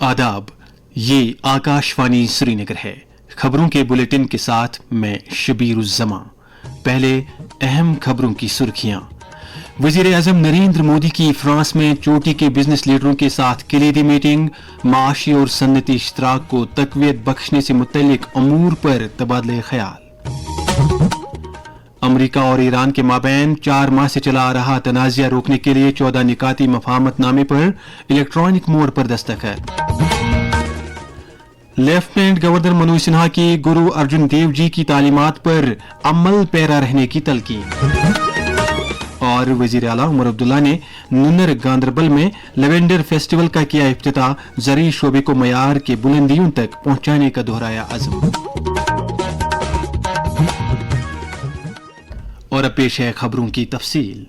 आदाब, ये आकाशवाणी श्रीनगर है। खबरों के बुलेटिन के साथ मैं शबीर उज़्ज़मा। पहले अहम खबरों की सुर्खियां। वजीर आजम नरेंद्र मोदी की फ्रांस में चोटी के बिजनेस लीडरों के साथ कलीदी मीटिंग, माशी और सन्नती इश्तराक को तकवीत बख्शने से मुतल्लिक अमूर पर तबादले ख्याल। अमरीका और ईरान के माबैन 4 माह से चला आ रहा तनाज़ा रोकने के लिए 14 निकाती मफाहमतनामे पर इलेक्ट्रॉनिक मोड पर दस्तखत। लेफ्टिनेंट गवर्नर मनोज सिन्हा की गुरु अर्जुन देव जी की तालीमात पर अमल पैरा रहने की तलकीन। और वजीर आला उमर अब्दुल्ला ने नुन्नर गांदरबल में लेवेंडर फेस्टिवल का किया इफ्तिताह, ज़रूरी शोबे को मयार के बुलंदियों तक पहुंचाने का दोहराया अज़्म। और अब पेश है खबरों की तफसील।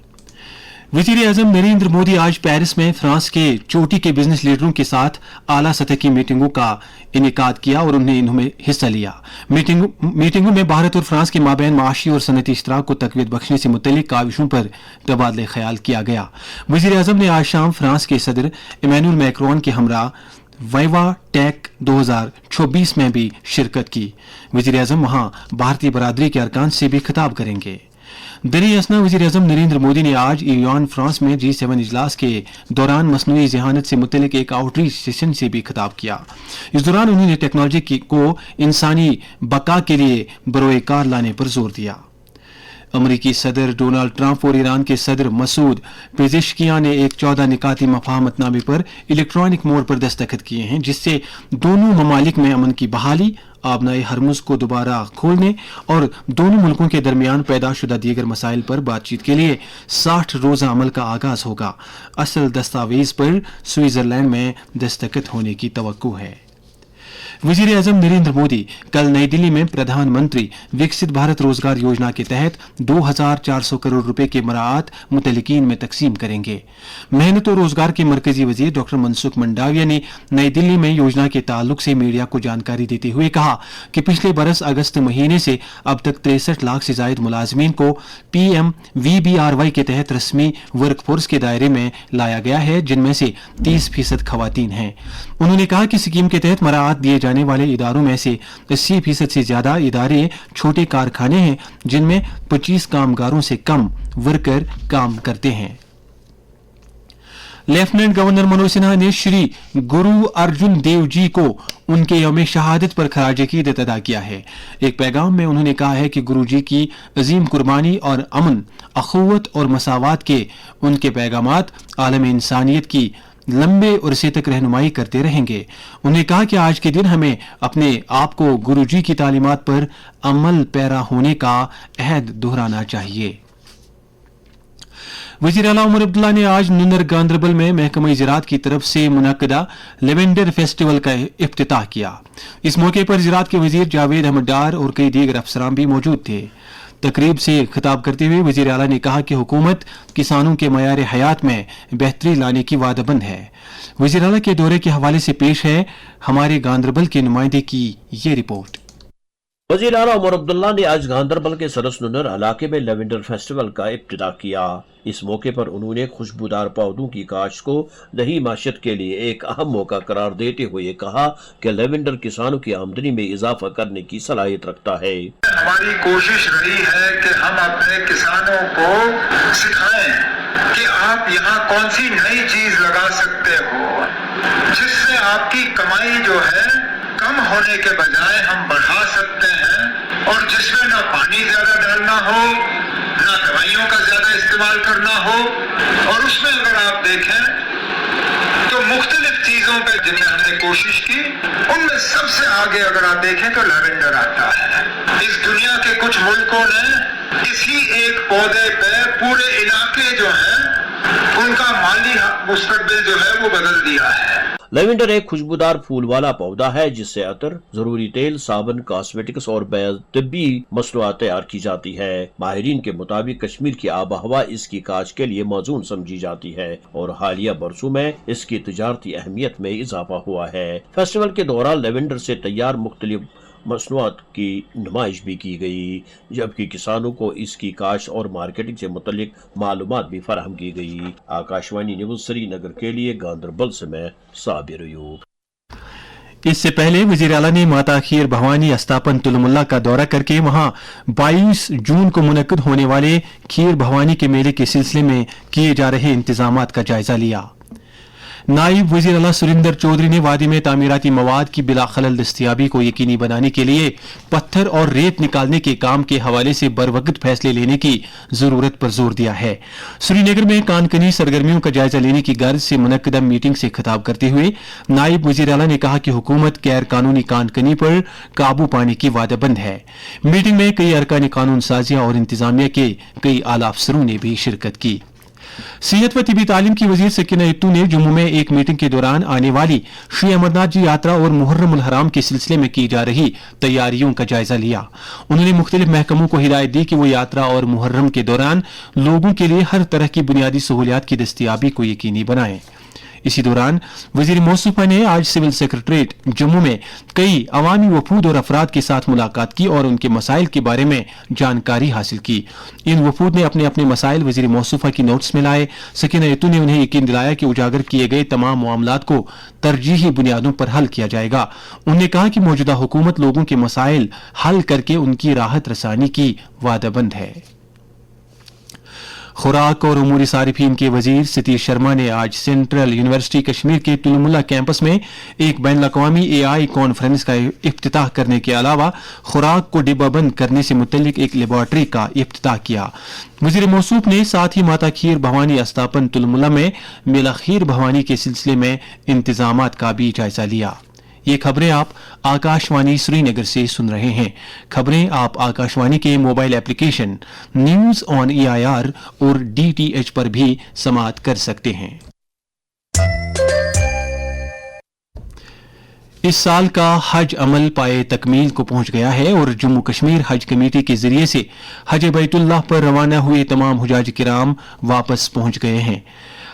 वज़ीर आज़म नरेंद्र मोदी आज पेरिस में फ्रांस के चोटी के बिजनेस लीडरों के साथ आला सतह की मीटिंगों का इनेकाद किया और इनमें हिस्सा लिया। मीटिंगों में भारत और फ्रांस के माबैन माशी और सनती इश्तराक को तकवीत बख्शने से मुतल्लिक काविशों पर तबादले ख्याल किया गया। वज़ीर आज़म ने आज शाम फ्रांस के सदर इमैनुअल मैक्रोन के हमरा वाइवा टेक 2024 में भी शिरकत की। वज़ीर आज़म वहां भारतीय बरादरी के अरकान से भी खिताब करेंगे। दरी असना वज़ीर आज़म नरेंद्र मोदी ने आज ईरान फ्रांस में G7 इजलास के दौरान मसनूई ज़हानत से मुतल्लिक एक आउटरीच सेशन से भी खिताब किया। इस दौरान उन्होंने टेक्नोलॉजी को इंसानी बका के लिए बरोए कार लाने पर जोर दिया। अमरीकी सदर डोनाल्ड ट्रंप और ईरान के सदर मसूद पेजेशकियां ने एक 14 निकाती मफाहमतनामे पर इलेक्ट्रॉनिक मोड पर दस्तखत किए हैं, जिससे दोनों ममालिक में अमन की बहाली, आबनाए हरमुज को दोबारा खोलने और दोनों मुल्कों के दरमियान पैदाशुदा दीगर मसाइल पर बातचीत के लिए 60 रोजा अमल का आगाज होगा। असल दस्तावेज पर स्विट्जरलैंड में दस्तखत होने की तवक्को है। वज़ीर आज़म नरेंद्र मोदी कल नई दिल्ली में प्रधानमंत्री विकसित भारत रोजगार योजना के तहत 2400 करोड़ रुपए के मराआत मुतल्लिकीन में तकसीम करेंगे। मेहनत और रोजगार के मरकजी वजीर डॉक्टर मनसुख मंडाविया ने नई दिल्ली में योजना के ताल्लुक से मीडिया को जानकारी देते हुए कहा कि पिछले बरस अगस्त महीने से अब तक 63 लाख से जायद मुलाजमीन को PMVBRY के तहत रस्मी वर्कफोर्स के दायरे में लाया गया है, जिनमें से 30% खवातीन हैं। उन्होंने कहा कि स्कीम के तहत मराआत दिए जाने वाले इदारों में से 80% से ज्यादा इदारे छोटे कारखाने हैं, जिनमें 25 कामगारों से कम वर्कर काम करते हैं। लेफ्टिनेंट गवर्नर मनोज सिन्हा ने श्री गुरु अर्जुन देव जी को उनके यौम शहादत पर खराज अकीदत अदा किया है। एक पैगाम में उन्होंने कहा है कि गुरु जी की अजीम कुर्बानी और अमन, अखुवत और मसावत के उनके पैगामात आलम इंसानियत की लंबे अरसे तक रहनुमाई करते रहेंगे। उन्होंने कहा कि आज के दिन हमें अपने आप को गुरु जी की तालीमात पर अमल पैरा होने का अहद दोहराना चाहिए। वज़ीर आला उमर अब्दुल्ला ने आज नुन्नर गांदरबल में महकमा ज़राअत की तरफ से मुनक्कदा लेवेंडर फेस्टिवल का इफ्तिताह किया। इस मौके पर ज़राअत के वज़ीर जावेद अहमद डार और कई दीगर अफसरान भी मौजूद थे। तकरीब से खिताब करते हुए वज़ीर आला ने कहा कि हुकूमत किसानों के मयार हयात में बेहतरी लाने की वादाबंद है। वज़ीर आला के दौरे के हवाले से पेश है हमारे गांदरबल के नुमाइंदे की ये रिपोर्ट। वज़ीर आला उमर अब्दुल्ला ने आज गांदरबल के सरस नुन्नर इलाके में लेवेंडर फेस्टिवल का इब्तिदा किया। इस मौके पर उन्होंने खुशबूदार पौधों की काश्त को दही माशत के लिए एक अहम मौका करार देते हुए कहा कि लेवेंडर किसानों की आमदनी में इजाफा करने की सलाहियत रखता है। हमारी कोशिश रही है कि हम अपने किसानों को सिखाएं कि आप यहाँ कौन सी नई चीज लगा सकते हो जिससे आपकी कमाई जो है कम होने के बजाय हम बढ़ा सकते हैं, और जिसमें ना पानी ज्यादा डालना हो, ना दवाइयों का ज्यादा इस्तेमाल करना हो, और उसमें अगर आप देखें तो मुख्तलिफ चीजों पे जिनमें हमने कोशिश की, उनमें सबसे आगे अगर आप देखें तो लेवेंडर आता है। इस दुनिया के कुछ मुल्कों ने इसी एक पौधे पे पूरे इलाके जो है उनका माली मुस्तकबिल जो है वो बदल दिया है। लेवेंडर एक खुशबूदार फूल वाला पौधा है जिससे अतर, जरूरी तेल, साबुन, कॉस्मेटिक्स और तिब्बी मसनूआत तैयार की जाती है। माहिरीन के मुताबिक कश्मीर की आबहवा इसकी काश्त के लिए मौजून समझी जाती है और हालिया बरसों में इसकी तिजारती अहमियत में इजाफा हुआ है। फेस्टिवल के दौरान लेवेंडर से तैयार मुख्तलिफ मसनूआत की नुमाइश भी की गई, जबकि किसानों को इसकी काश्त और मार्केटिंग से मुतल्लिक मालूमात भी फराहम की गई। आकाशवाणी न्यूज़ श्रीनगर के लिए गांदरबल से मैं साबिर अयूब। इससे पहले वजीर आला ने माता खीर भवानी अस्तापन तुलमुल्ला का दौरा करके वहां 22 जून को मुनक्किद होने वाले खीर भवानी के मेले के सिलसिले में किए जा रहे इंतजामात का जायजा लिया। नायब वजीर आला सुरिंदर चौधरी ने वादी में तामीराती मवाद की बिला खलल दस्तियाबी को यकीनी बनाने के लिए पत्थर और रेत निकालने के काम के हवाले से बरवक्त फैसले लेने की जरूरत पर जोर दिया है। श्रीनगर में कानकनी सरगर्मियों का जायजा लेने की गर्ज से मुनक्किदा मीटिंग से खिताब करते हुए नायब वजीर आला ने कहा कि हुकूमत गैर कानूनी कानकनी पर काबू पाने की वादेबंद है। मीटिंग में कई अरकान कानून साजिया और इंतजामिया के कई आला अफसरों ने भी शिरकत की। सेहत व तिबी तालीम की वजीर सकीना इत्तू ने जम्मू में एक मीटिंग के दौरान आने वाली श्री अमरनाथ जी यात्रा और मुहर्रम उल हराम के सिलसिले में की जा रही तैयारियों का जायजा लिया। उन्होंने मुख्तलिफ महकमों को हिदायत दी कि वो यात्रा और मुहर्रम के दौरान लोगों के लिए हर तरह की बुनियादी सहूलियात की दस्तियाबी को यकीनी बनाएं। इसी दौरान वजीर मौसूफा ने आज सिविल सेक्रेटरीट जम्मू में कई अवामी वफूद और अफराद के साथ मुलाकात की और उनके मसाइल के बारे में जानकारी हासिल की। इन वफूद ने अपने अपने मसाइल वजीर मौसूफा की नोट्स में लाए। सकीना इत्तू ने उन्हें यकीन दिलाया कि उजागर किए गए तमाम मामलात को तरजीही बुनियादों पर हल किया जाएगा। उन्होंने कहा कि मौजूदा हुकूमत लोगों के मसाइल हल करके उनकी राहत रसानी की वादाबंद है। खुराक और उमूर सारिफीन के वजीर सतीश शर्मा ने आज सेंट्रल यूनिवर्सिटी कश्मीर के तुलमुल्ला कैंपस में एक बैन अवी AI कॉन्फ्रेंस का इफ्तिताह करने के अलावा खुराक को डिब्बाबंद करने से मुतल्लिक एक लेबॉर्ट्री का इफ्तिताह किया। वजीर मौसूफ ने साथ ही माता खीर भवानी अस्तापन तुलमुल्ला में मेला खीर भवानी के सिलसिले में इंतजामात का भी जायजा लिया। ये खबरें आप आकाशवाणी श्रीनगर से सुन रहे हैं। खबरें आप आकाशवाणी के mobile application news on EIR और DTH पर भी समाअत कर सकते हैं। इस साल का हज अमल पाए तकमील को पहुंच गया है और जम्मू कश्मीर हज कमेटी के जरिए से हज बैतुल्लाह पर रवाना हुए तमाम हुजाज किराम वापस पहुंच गए हैं।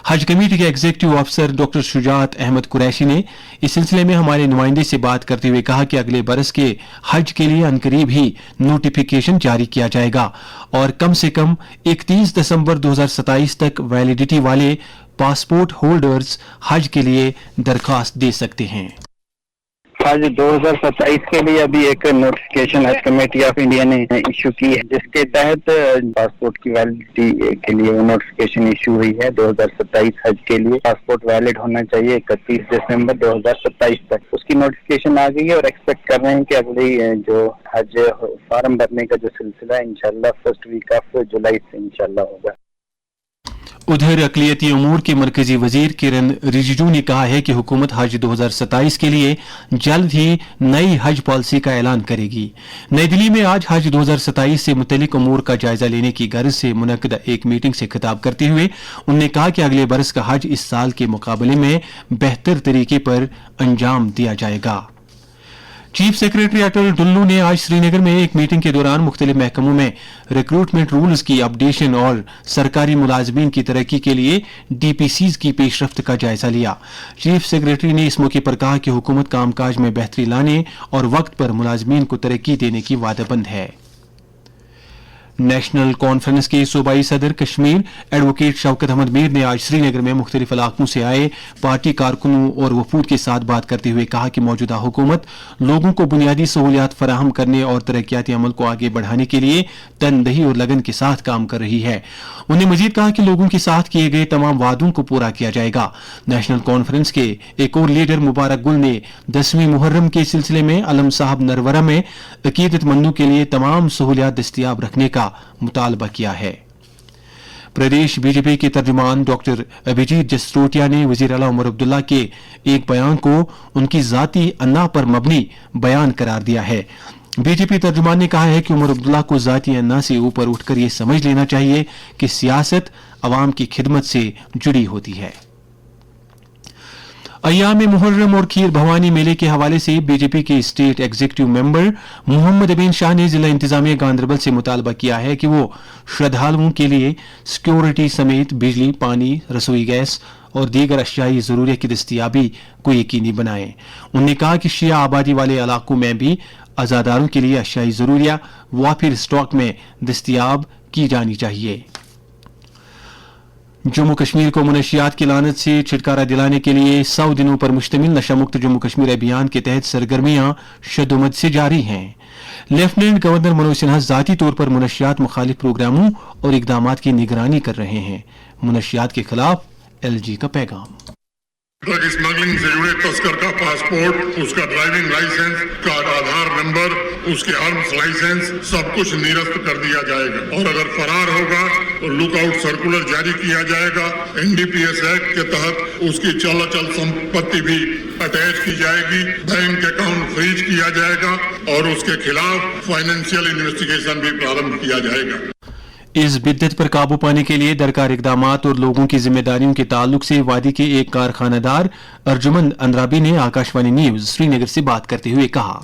हज कमेटी के एग्जीक्यूटिव अफसर डॉक्टर शुजात अहमद कुरैशी ने इस सिलसिले में हमारे नुमाइंदे से बात करते हुए कहा कि अगले बरस के हज के लिए अनकरीब ही नोटिफिकेशन जारी किया जाएगा और कम से कम 31 दिसंबर 2027 तक वैलिडिटी वाले पासपोर्ट होल्डर्स हज के लिए दरखास्त दे सकते हैं। आज 2027 के लिए अभी एक नोटिफिकेशन हज कमेटी ऑफ इंडिया ने इशू की है, जिसके तहत पासपोर्ट की वैलिडिटी के लिए वो नोटिफिकेशन इशू हुई है। 2027 हज के लिए पासपोर्ट वैलिड होना चाहिए 31 दिसंबर 2027 तक। उसकी नोटिफिकेशन आ गई है और एक्सपेक्ट कर रहे हैं कि अगली जो हज फॉर्म भरने का जो सिलसिला है इंशाल्लाह फर्स्ट वीक ऑफ जुलाई से इंशाल्लाह होगा। उधर अक़लियती उमूर के मरकजी वजीर किरण रिजिजू ने कहा है कि हुकूमत हज 2027 के लिए जल्द ही नई हज पॉलिसी का ऐलान करेगी। नई दिल्ली में आज हज 2027 से मुतल्लिक उमूर का जायजा लेने की गर्ज से मुनक्किदा एक मीटिंग से खिताब करते हुए उन्होंने कहा कि अगले बरस का हज इस साल के मुकाबले में बेहतर तरीके पर अंजाम दिया जाएगा। चीफ सेक्रेटरी अटल डुल्लू ने आज श्रीनगर में एक मीटिंग के दौरान मुख्तलिफ महकमों में रिक्रूटमेंट रूल्स की अपडेशन और सरकारी मुलाजमीन की तरक्की के लिए DPCs की पेशरफ्त का जायजा लिया। चीफ सेक्रेटरी ने इस मौके पर कहा कि हुकूमत कामकाज में बेहतरी लाने और वक्त पर मुलाजमीन को तरक्की देने की वादेबंद है। नेशनल कॉन्फ्रेंस के सूबाई सदर कश्मीर एडवोकेट शौकत अहमद मीर ने आज श्रीनगर में मुख्तलिफ इलाकों से आए पार्टी कारकुनों और वफूद के साथ बात करते हुए कहा कि मौजूदा हुकूमत लोगों को बुनियादी सहूलियात फराहम करने और तरक्याती अमल को आगे बढ़ाने के लिए तनदही और लगन के साथ काम कर रही है। उन्होंने मजीद कहा कि लोगों के साथ किए गए तमाम वादों को पूरा किया जाएगा। नेशनल कॉन्फ्रेंस के एक और लीडर मुबारक गुल ने 10वीं मुहर्रम के सिलसिले में अलम साहब नरवरा में अकीदतमंदों के लिए तमाम सहूलियात दस्तियाब रखने का मुतालबा किया है। प्रदेश बीजेपी के तर्जुमान डॉक्टर अभिजीत जसरोटिया ने वजीर आला उमर अब्दुल्ला के एक बयान को उनकी जाती अन्ना पर मबनी बयान करार दिया है। बीजेपी तर्जुमान ने कहा है कि उमर अब्दुल्ला को जाती अन्ना से ऊपर उठकर यह समझ लेना चाहिए कि सियासत अवाम की खिदमत से जुड़ी होती है। अय्याम मुहर्रम और खीर भवानी मेले के हवाले से बीजेपी के स्टेट एग्जीक्यूटिव मेंबर मोहम्मद अमीन शाह ने जिला इंतजामिया गांधरबल से मुतालबा किया है कि वो श्रद्धालुओं के लिए सिक्योरिटी समेत बिजली, पानी, रसोई गैस और दीगर अशियाई जरूरियत की दस्तियाबी को यकीनी बनाएं। उन्होंने कहा कि शिया आबादी वाले इलाकों में भी अजादारों के लिए अशियाई जरूरियत वाफिर स्टॉक में दस्तियाब की जानी चाहिए। जम्मू कश्मीर को मनशियात की लानत से छुटकारा दिलाने के लिए 100 दिनों पर मुश्तमिल नशा मुक्त जम्मू कश्मीर अभियान के तहत सरगर्मियां शदोमद से जारी हैं। लेफ्टिनेंट गवर्नर मनोज सिन्हा जाती तौर पर मनशियात मुखालिफ प्रोग्रामों और इकदामात की निगरानी कर रहे हैं। मनशियात के खिलाफ LG का पैगाम। ड्रग स्मगलिंग से जुड़े तस्कर का पासपोर्ट, उसका ड्राइविंग लाइसेंस, का आधार नंबर, उसके आर्म्स लाइसेंस सब कुछ निरस्त कर दिया जाएगा और अगर फरार होगा तो लुकआउट सर्कुलर जारी किया जाएगा। NDPS एक्ट के तहत उसकी चल अचल संपत्ति भी अटैच की जाएगी, बैंक अकाउंट फ्रीज किया जाएगा और उसके खिलाफ फाइनेंशियल इन्वेस्टिगेशन भी प्रारंभ किया जाएगा। इस बिद्दत पर काबू पाने के लिए दरकार इकदामात और लोगों की जिम्मेदारियों के ताल्लुक से वादी के एक कारखानादार अर्जुमन अंद्राबी ने आकाशवाणी न्यूज श्रीनगर से बात करते हुए कहा,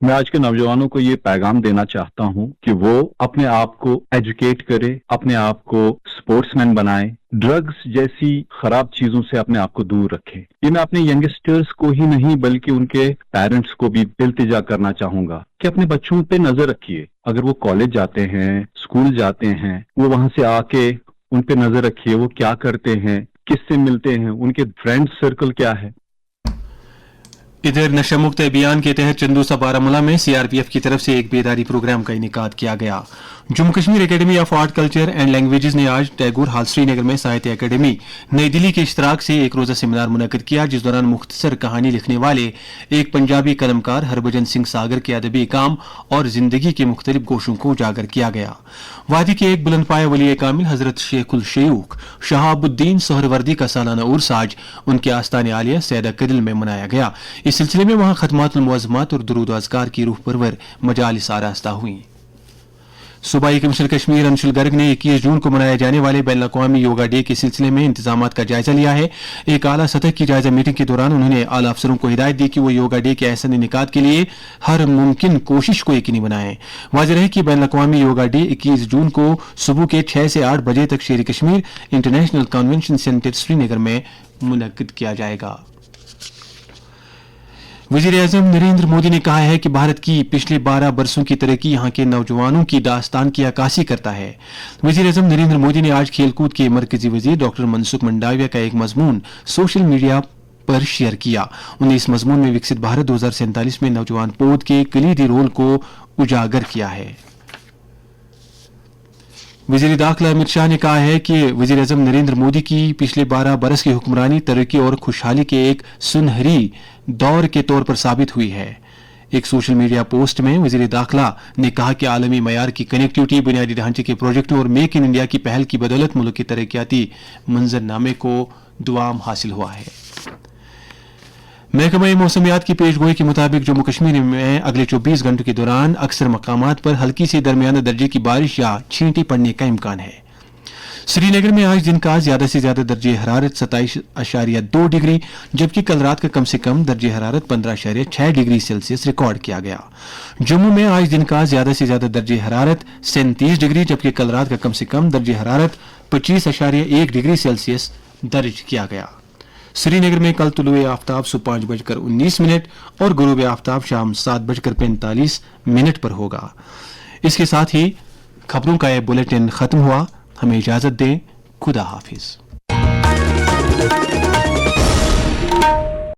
मैं आज के नौजवानों को ये पैगाम देना चाहता हूं कि वो अपने आप को एजुकेट करे, अपने आप को स्पोर्ट्समैन बनाए, ड्रग्स जैसी खराब चीजों से अपने आप को दूर रखे। ये मैं अपने यंगस्टर्स को ही नहीं बल्कि उनके पेरेंट्स को भी इल्तिजा करना चाहूंगा कि अपने बच्चों पे नजर रखिए। अगर वो कॉलेज जाते हैं, स्कूल जाते हैं, वो वहां से आके उन पे नजर रखिए, वो क्या करते हैं, किससे मिलते हैं, उनके फ्रेंड सर्कल क्या है। इधर नशा मुक्त अभियान के तहत चंदूसा बारामूला में CRPF की तरफ से एक बेदारी प्रोग्राम का इनेकाद किया गया। Jammu Kashmir academy of art culture and languages ने आज टैगोर हॉल श्रीनगर में साहित्य अकेडमी नई दिल्ली के इश्तराक से एक रोजा सेमिनार मुनक्किद किया, जिस दौरान मुख्तसर कहानी लिखने वाले एक पंजाबी कलमकार हरभजन सिंह सागर के अदबी काम और जिंदगी के मुख्तलिफ गोशों को उजागर किया गया। वादी के एक बुलंद पाया वली कामिल हजरत शेखुल शयूख शहाबुद्दीन सोहरवर्दी का सालाना उर्स आज उनके आस्ताने आलिया सैयदा कदिल में मनाया गया। इस सिलसिले में वहां खतमातुल मुअज़्ज़मात और दुरूद अज़कार की रूह परवर मजालिस आरास्ता हुई। सूबाई कमिश्नर कश्मीर अंशुल गर्ग ने 21 जून को मनाए जाने वाले बैनुल अक़वामी योगा डे के सिलसिले में इंतजामात का जायजा लिया है। एक आला सतह की जायजा मीटिंग के दौरान उन्होंने आला अफसरों को हिदायत दी कि वो योगा डे के ऐसा इनेकाद के लिए हर मुमकिन कोशिश को यकीनी बनाएं। वाज़ेह है कि बैनुल अक़वामी योगा डे 21 जून को सुबह के 6 से 8 बजे तक शेर Kashmir international convention centre Srinagar में मुनक्किद किया जाएगा। वज़ीर-ए-आज़म नरेंद्र मोदी ने कहा है कि भारत की पिछले 12 बरसों की तरक्की यहाँ के नौजवानों की दास्तान की अक्कासी करता है। वज़ीर-ए-आज़म नरेंद्र मोदी ने आज खेलकूद के मरकजी वज़ीर डॉक्टर मनसुख मंडाविया का एक मजमून सोशल मीडिया पर शेयर किया। उन्हें इस मजमून में विकसित भारत 2047 में नौजवान पौध के कलीदी रोल को उजागर किया है। वज़ीर दाखिला अमित शाह ने कहा है कि वज़ीर आज़म नरेंद्र मोदी की पिछले 12 बरस की हुक्मरानी तरक्की और खुशहाली के एक सुनहरी दौर के तौर पर साबित हुई है। एक सोशल मीडिया पोस्ट में वज़ीर दाखिला ने कहा कि आलमी मयार की कनेक्टिविटी, बुनियादी ढांचे के प्रोजेक्टों और मेक इन इंडिया की पहल की बदौलत मुल्क के तरक्याती मंजरनामे को दुआम हासिल हुआ है। महकमा मौसमियात की पेशगोई के मुताबिक जम्मू कश्मीर में अगले 24 घंटों के दौरान अक्सर मकामात पर हल्की से दरमियाना दर्जे की बारिश या छींटी पड़ने का इम्कान है। श्रीनगर में आज दिन का ज्यादा से ज्यादा दर्जे हरारत 27.2 डिग्री जबकि कल रात का कम से कम दर्जे हरारत 15.6 डिग्री सेल्सियस रिकॉर्ड किया गया। जम्मू में आज दिन का ज्यादा से ज्यादा दर्जे हरारत 37 डिग्री जबकि कल रात का कम से कम दर्जे हरारत 25.1 डिग्री सेल्सियस दर्ज किया गया। श्रीनगर में कल तुलुए आफ्ताब सुबह 5:19 और गुरूब आफ्ताब शाम 7:45 पर होगा। इसके साथ ही खबरों का यह बुलेटिन खत्म हुआ। हमें इजाजत दें। खुदा हाफिज।